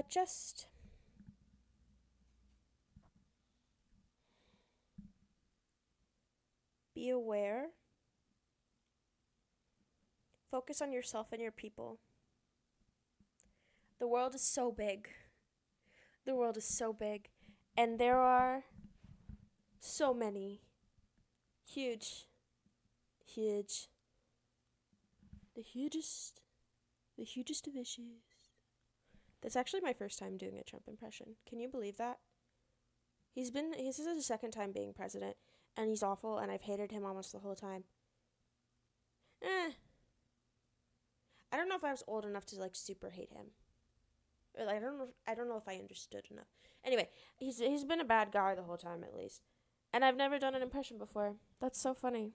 But just be aware, focus on yourself and your people. The world is so big. The world is so big. And there are so many huge, huge, the hugest, the hugest of issues. That's actually my first time doing a Trump impression. Can you believe that? This is his second time being president, and he's awful, and I've hated him almost the whole time. I don't know if I was old enough to like super hate him. Or, like, I don't know if I understood enough. Anyway, he's been a bad guy the whole time at least. And I've never done an impression before. That's so funny.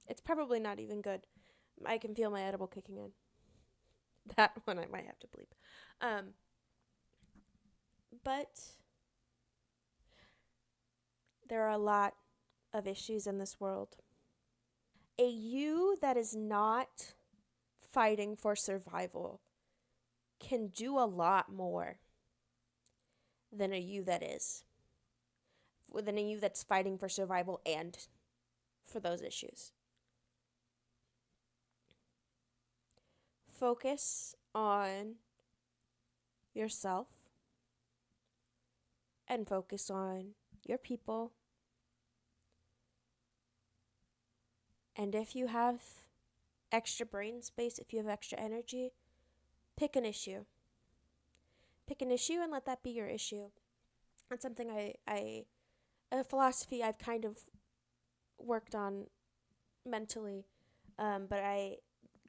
It's probably not even good. I can feel my edible kicking in. That one I might have to bleep. But there are a lot of issues in this world. A you that is not fighting for survival can do a lot more than a you that is. Than a you that's fighting for survival and for those issues. Focus on yourself and focus on your people. And if you have extra brain space, if you have extra energy, pick an issue. Pick an issue and let that be your issue. That's something a philosophy I've kind of worked on mentally, but I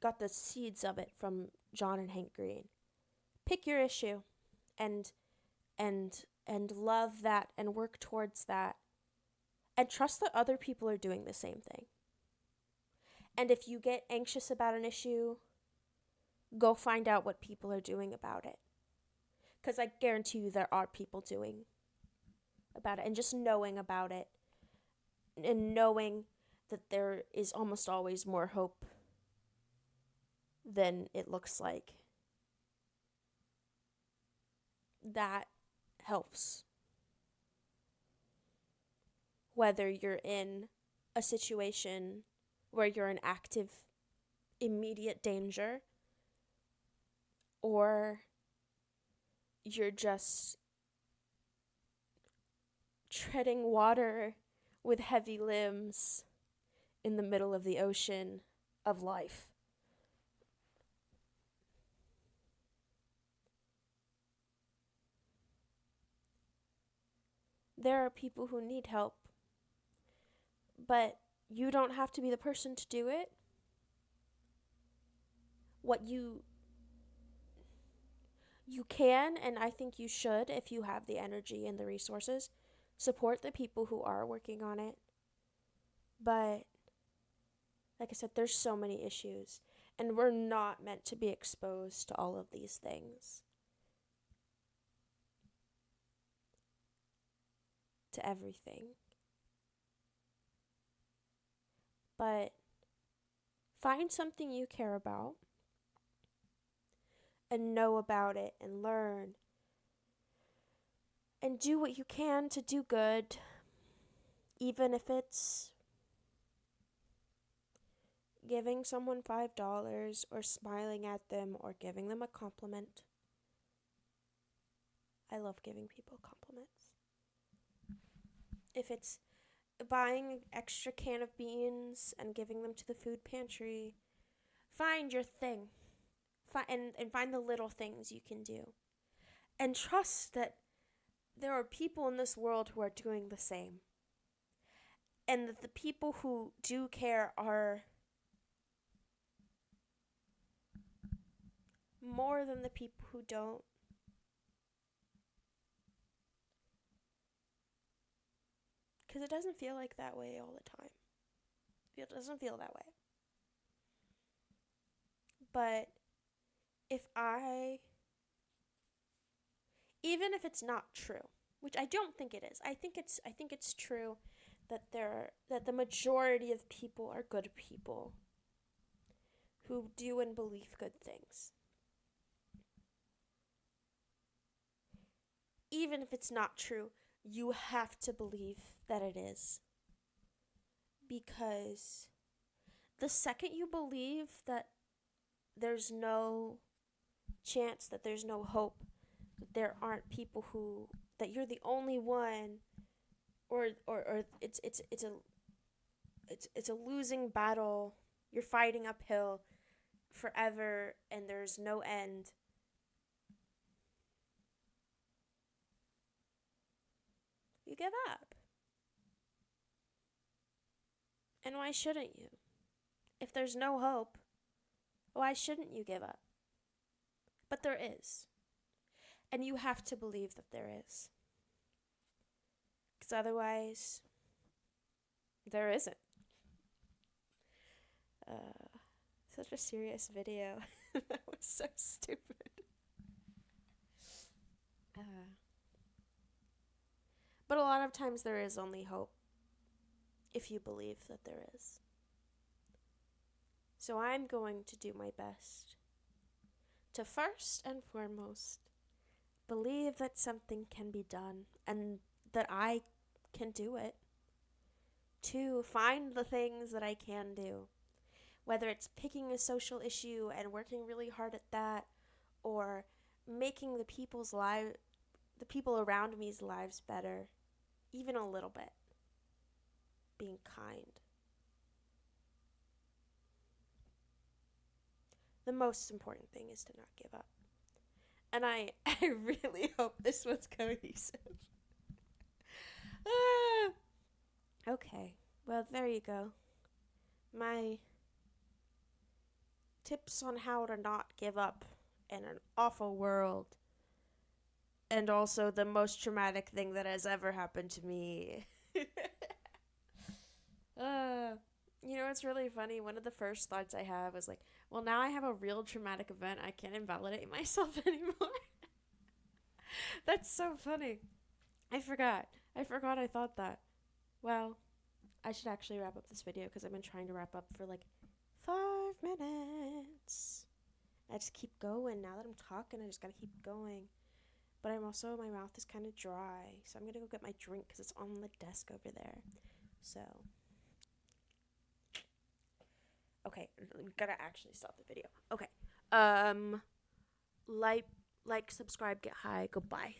got the seeds of it from John and Hank Green. Pick your issue and love that and work towards that. And trust that other people are doing the same thing. And if you get anxious about an issue, go find out what people are doing about it. Because I guarantee you there are people doing about it. And just knowing about it and knowing that there is almost always more hope than it looks like, that helps. Whether you're in a situation where you're in active, immediate danger, or you're just treading water with heavy limbs in the middle of the ocean of life. There are people who need help, but you don't have to be the person to do it. What you can, and I think you should, if you have the energy and the resources, support the people who are working on it. But like I said, there's so many issues, and we're not meant to be exposed to all of these things, to everything. But find something you care about and know about it and learn and do what you can to do good, even if it's giving someone $5 or smiling at them or giving them a compliment. I love giving people compliments. If it's buying an extra can of beans and giving them to the food pantry, find your thing. And find the little things you can do. And trust that there are people in this world who are doing the same. And that the people who do care are more than the people who don't. Because it doesn't feel like that way all the time. It doesn't feel that way. But even if it's not true, which I don't think it is, I think it's true that the majority of people are good people who do and believe good things. even if it's not true, you have to believe that it is. Because the second you believe that there's no chance, that there's no hope, that there aren't people who, that you're the only one, or it's a losing battle, you're fighting uphill forever and there's no end, you give up. And why shouldn't you? If there's no hope, why shouldn't you give up? But there is. And you have to believe that there is. Because otherwise, there isn't. Such a serious video. That was so stupid. But a lot of times there is only hope if you believe that there is. So I'm going to do my best to first and foremost believe that something can be done and that I can do it. To find the things that I can do, whether it's picking a social issue and working really hard at that, or making the people around me's lives better, even a little bit. Being kind. The most important thing is to not give up. And I really hope this was cohesive. Okay, well, there you go. My tips on how to not give up in an awful world. And also the most traumatic thing that has ever happened to me. It's really funny. One of the first thoughts I had was like, well, now I have a real traumatic event. I can't invalidate myself anymore. That's so funny. I forgot I thought that. Well, I should actually wrap up this video because I've been trying to wrap up for like 5 minutes. I just keep going. Now that I'm talking, I just gotta keep going. But my mouth is kind of dry. So I'm gonna go get my drink because it's on the desk over there. So, okay, I'm gonna actually stop the video. Okay. Like, subscribe, get high, goodbye.